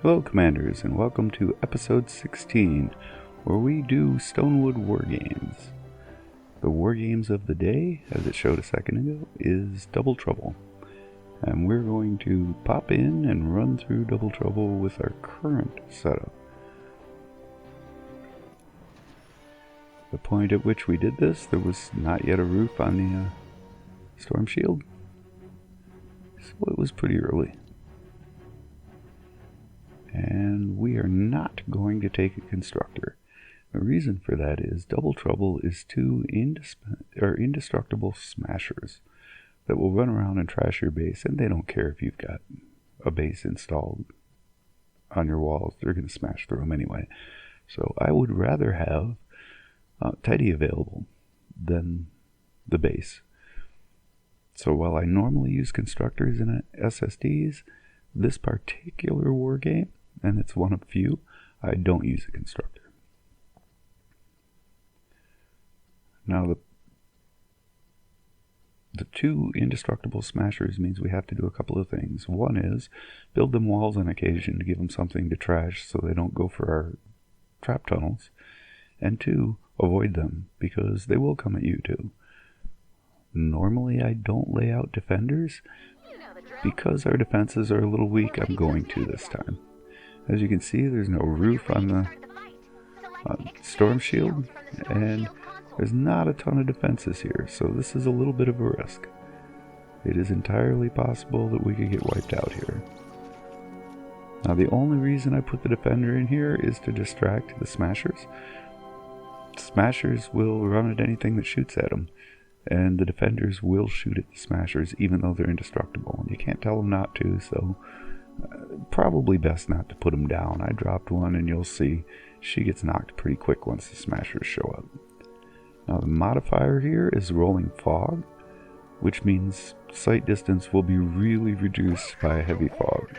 Hello Commanders, and welcome to episode 16, where we do Stonewood Wargames. The Wargames of the day, as it showed a second ago, is Double Trouble. And we're going to pop in and run through Double Trouble with our current setup. The point at which we did this, there was not yet a roof on the storm shield, so it was pretty early. And we are not going to take a constructor. The reason for that is Double Trouble is two indestructible smashers that will run around and trash your base, and they don't care if you've got a base installed on your walls. They're going to smash through them anyway. So I would rather have Teddy available than the base. So while I normally use constructors and SSDs, this particular war game, and it's one of few, I don't use a constructor. Now the two indestructible smashers means we have to do a couple of things. One is build them walls on occasion to give them something to trash so they don't go for our trap tunnels. And two, avoid them because they will come at you too. Normally I don't lay out defenders. Because our defenses are a little weak, I'm going to this time. As you can see, there's no roof on the storm shield, and there's not a ton of defenses here, so this is a little bit of a risk. It is entirely possible that we could get wiped out here. Now the only reason I put the defender in here is to distract the smashers. Smashers will run at anything that shoots at them, and the defenders will shoot at the smashers even though they're indestructible. You can't tell them not to, so probably best not to put them down. I dropped one and you'll see she gets knocked pretty quick once the smashers show up. Now the modifier here is rolling fog, which means sight distance will be really reduced by a heavy fog.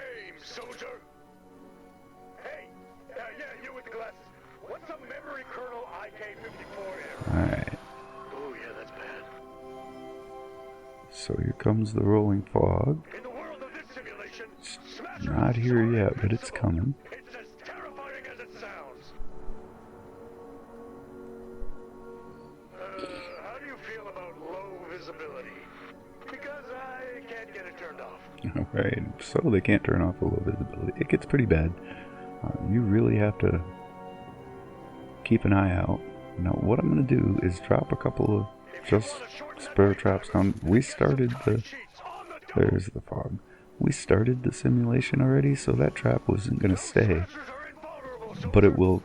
Alright. So here comes the rolling fog. It's not here yet, but it's coming. It's as terrifying as it sounds. How do you feel about low visibility? Because I can't get it turned off. Alright, so they can't turn off the low visibility. It gets pretty bad. You really have to keep an eye out. Now what I'm going to do is drop a couple of just spare traps down. We started the... There's the fog. We started the simulation already, so that trap wasn't going to stay. But it will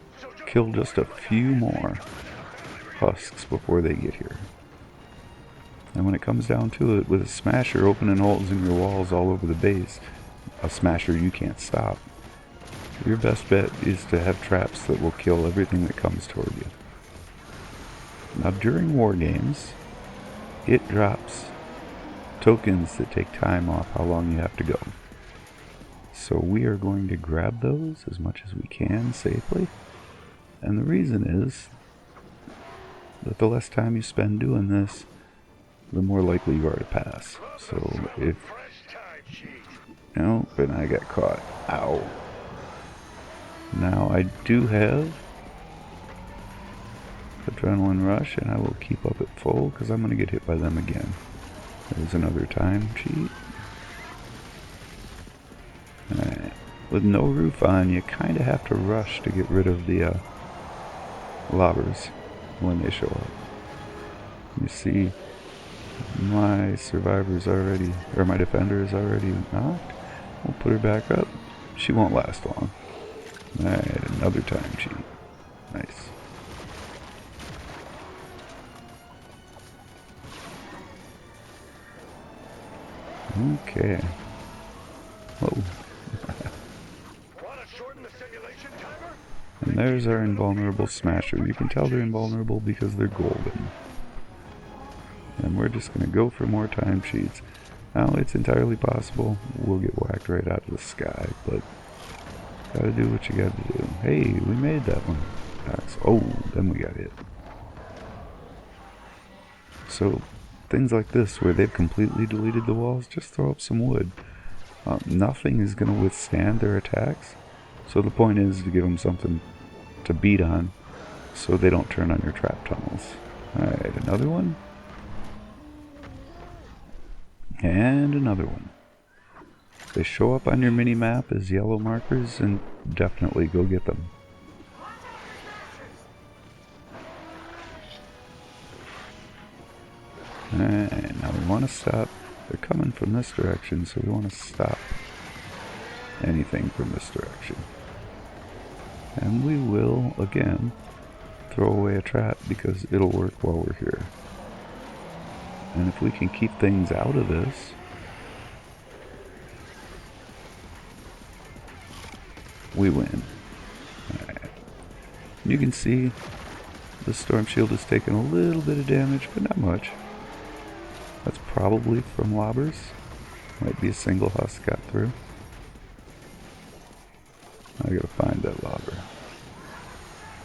kill just a few more husks before they get here. And when it comes down to it, with a smasher opening holes in your walls all over the base, a smasher you can't stop, your best bet is to have traps that will kill everything that comes toward you. Now during war games, it drops tokens that take time off how long you have to go. So we are going to grab those as much as we can safely. And the reason is that the less time you spend doing this, the more likely you are to pass. So if... Nope, and I got caught. Ow. Now I do have adrenaline rush, and I will keep up at full because I'm going to get hit by them again. There's another time cheat. Alright. With no roof on, you kind of have to rush to get rid of the lobbers when they show up. You see, my survivor's already, or my defender is already knocked. We'll put her back up. She won't last long. Alright, another time cheat. Nice. Okay. Whoa. And there's our invulnerable smasher. You can tell they're invulnerable because they're golden. And we're just going to go for more time cheats. Now it's entirely possible we'll get whacked right out of the sky, but gotta do what you gotta do. Hey, we made that one. That's, oh, then we got hit. So things like this where they've completely deleted the walls, just throw up some wood. Nothing is going to withstand their attacks, So the point is to give them something to beat on so they don't turn on your trap tunnels. Alright, another one. And another one. They show up on your mini-map as yellow markers, and definitely go get them. Alright, now we want to stop. They're coming from this direction, so we want to stop anything from this direction. And we will, again, throw away a trap because it'll work while we're here. And if we can keep things out of this, we win. Alright. You can see the storm shield has taken a little bit of damage, but not much. That's probably from lobbers. Might be a single husk got through. I gotta find that lobber.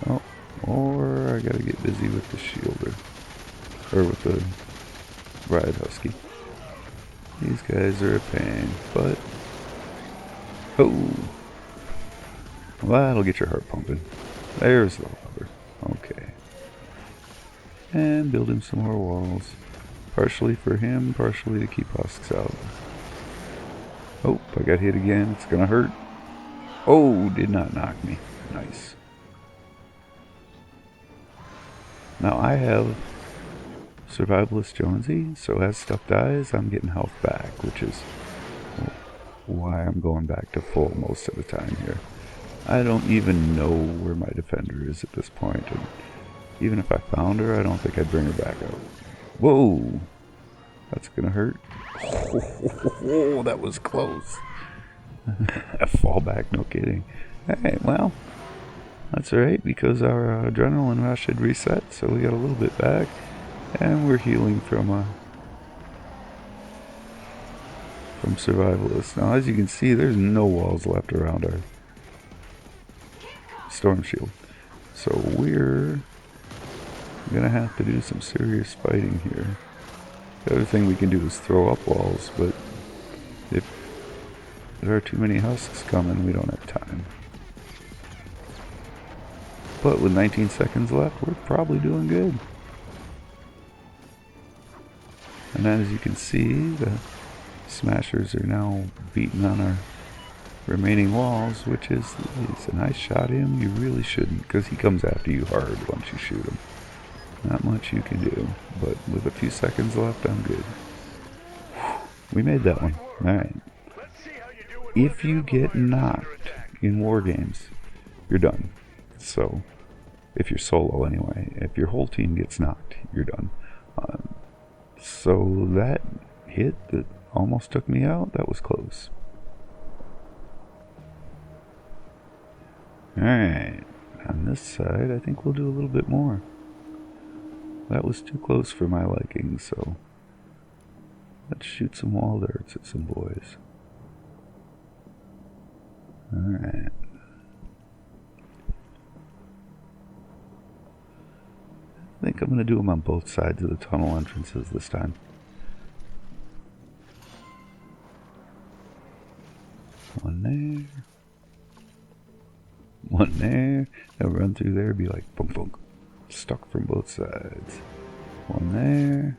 Oh, or I gotta get busy with the shielder. Or with the ride husky. These guys are a pain, but... Oh! Well, that'll get your heart pumping. There's the lobber. Okay. And build him some more walls. Partially for him, partially to keep husks out. Oh, I got hit again. It's gonna hurt. Oh, did not knock me. Nice. Now I have Survivalist Jonesy, so as stuff dies, I'm getting health back, which is why I'm going back to full most of the time here. I don't even know where my defender is at this point, and even if I found her, I don't think I'd bring her back out. Whoa! That's gonna hurt. Oh, that was close. A fallback, no kidding. Hey, well, that's alright, because our adrenaline rush had reset, so we got a little bit back, and we're healing from Survivalists. Now, as you can see, there's no walls left around our storm shield, so we're gonna have to do some serious fighting here. The other thing we can do is throw up walls, but if there are too many husks coming, we don't have time. But with 19 seconds left, we're probably doing good. And as you can see, the smashers are now beating on our remaining walls, which is a nice shot him. You really shouldn't, because he comes after you hard once you shoot him. Not much you can do, but with a few seconds left, I'm good. We made that one. Alright. If you get knocked in Wargames, you're done. So, if you're solo anyway, if your whole team gets knocked, you're done. So that hit that almost took me out, that was close. Alright, on this side, I think we'll do a little bit more. That was too close for my liking, so let's shoot some wall darts at some boys. Alright. I think I'm going to do them on both sides of the tunnel entrances this time. One there. One there. They'll run through there and be like, boom, boom. Stuck from both sides. One there.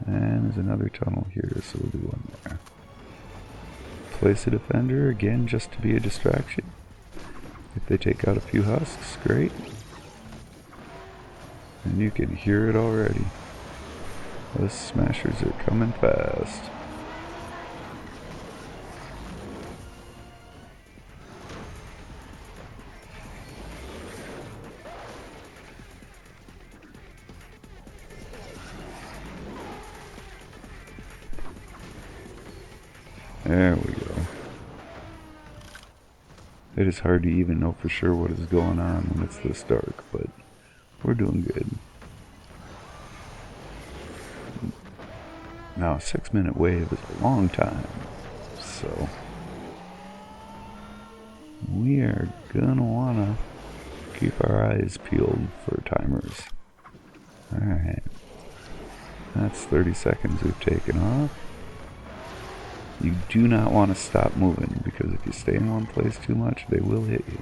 And there's another tunnel here, so we'll do one there. Place a defender, again, just to be a distraction. If they take out a few husks, great. And you can hear it already. Those smashers are coming fast. There we go. It is hard to even know for sure what is going on when it's this dark, but we're doing good. Now, a 6-minute wave is a long time, so we are gonna wanna keep our eyes peeled for timers. Alright. That's 30 seconds we've taken off. You do not want to stop moving, because if you stay in one place too much, they will hit you.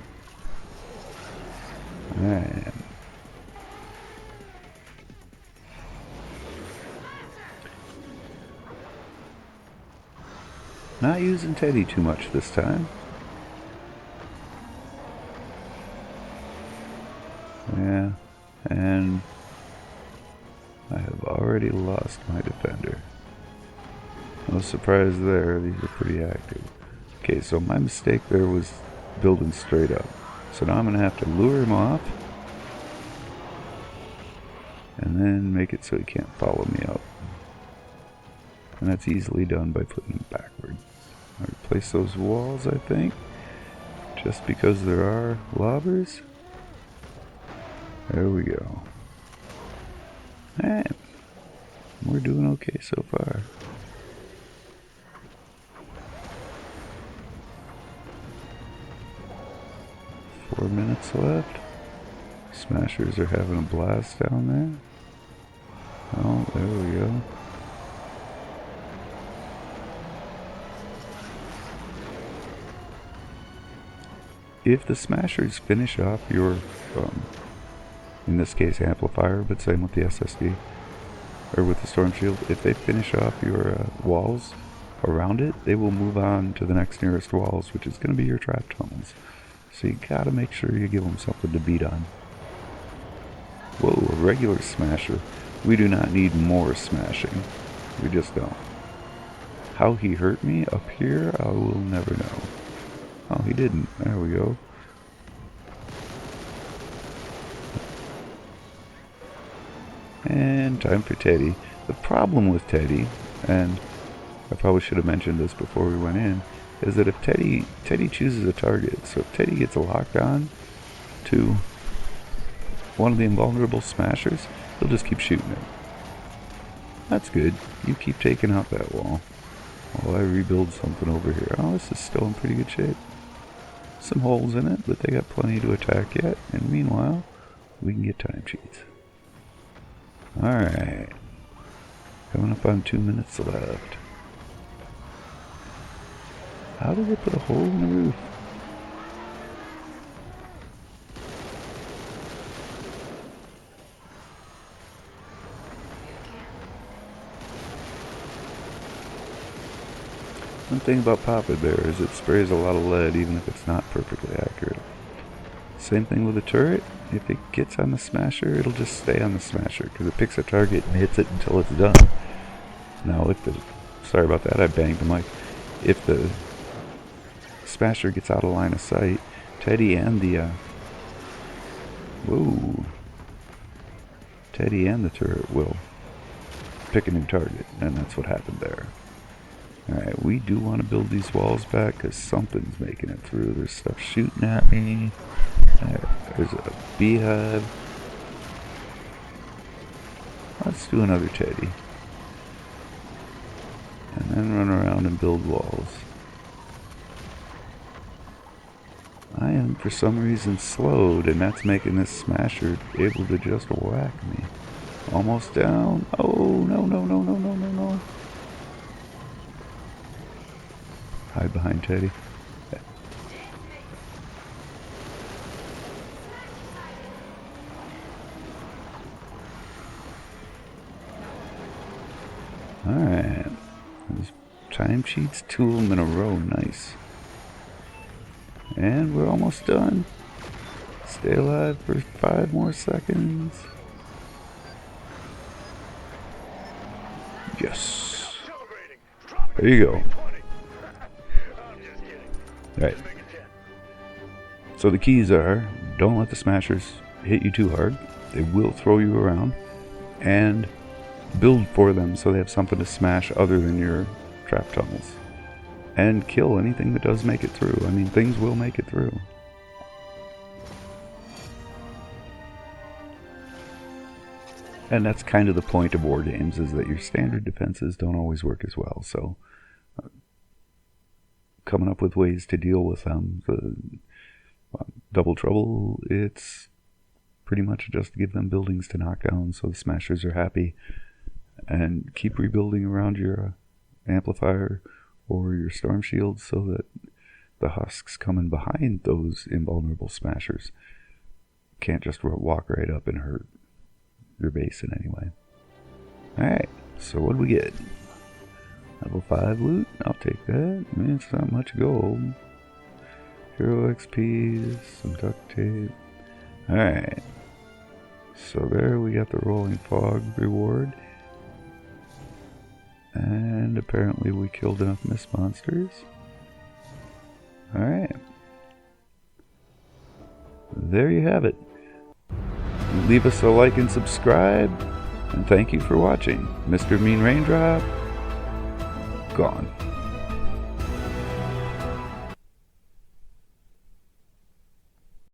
Alright. Not using Teddy too much this time. Yeah, and I have already lost my defender. No surprise there, these are pretty active. Okay, so my mistake there was building straight up. So now I'm going to have to lure him off, and then make it so he can't follow me up. And that's easily done by putting him backward. I replace those walls, I think, just because there are lobbers. There we go. And we're doing okay so far. Four minutes left. Smashers are having a blast down there. Oh, there we go. If the Smashers finish off your, in this case amplifier, but same with the SSD, or with the Storm Shield, if they finish off your walls around it, they will move on to the next nearest walls, which is going to be your trap tunnels. So you gotta make sure you give them something to beat on. Whoa, a regular smasher. We do not need more smashing. We just don't. How he hurt me up here, I will never know. Oh, he didn't. There we go. And time for Teddy. The problem with Teddy, and I probably should have mentioned this before we went in, is that if Teddy chooses a target, so if Teddy gets locked on to one of the invulnerable smashers, he'll just keep shooting it. That's good. You keep taking out that wall while I rebuild something over here. Oh, this is still in pretty good shape. Some holes in it, but they got plenty to attack yet, and meanwhile, we can get time cheats. Alright. Coming up on 2 minutes left. How did they put a hole in the roof? One thing about Poppet Bear is it sprays a lot of lead even if it's not perfectly accurate. Same thing with the turret. If it gets on the smasher, it'll just stay on the smasher because it picks a target and hits it until it's done. Now if the... Sorry about that, I banged the mic. If the smasher gets out of line of sight, Teddy and the... Whoa. Teddy and the turret will pick a new target, and that's what happened there. Alright, we do want to build these walls back because something's making it through. There's stuff shooting at me. There's a beehive. Let's do another Teddy. And then run around and build walls. I am, for some reason, slowed, and that's making this smasher able to just whack me. Almost down. Oh, no, no, no, no, no, no, no. Hide behind Teddy. Alright. There's time cheats, 2 of them in a row. Nice. And we're almost done. Stay alive for 5 more seconds. Yes. There you go. Right. So the keys are, don't let the smashers hit you too hard. They will throw you around. And build for them so they have something to smash other than your trap tunnels. And kill anything that does make it through. I mean, things will make it through. And that's kind of the point of Wargames, is that your standard defenses don't always work as well. So coming up with ways to deal with them. Double Trouble, it's pretty much just give them buildings to knock down so the smashers are happy, and keep rebuilding around your amplifier for your storm shields so that the husks coming behind those invulnerable smashers can't just walk right up and hurt your base in any way. Alright, so what do we get? Level 5 loot? I'll take that. I mean, it's not much gold. Hero XP, some duct tape. Alright. So there we got the rolling fog reward. And apparently we killed enough mist monsters. Alright. There you have it. Leave us a like and subscribe. And thank you for watching. Mr. Mean Raindrop, gone.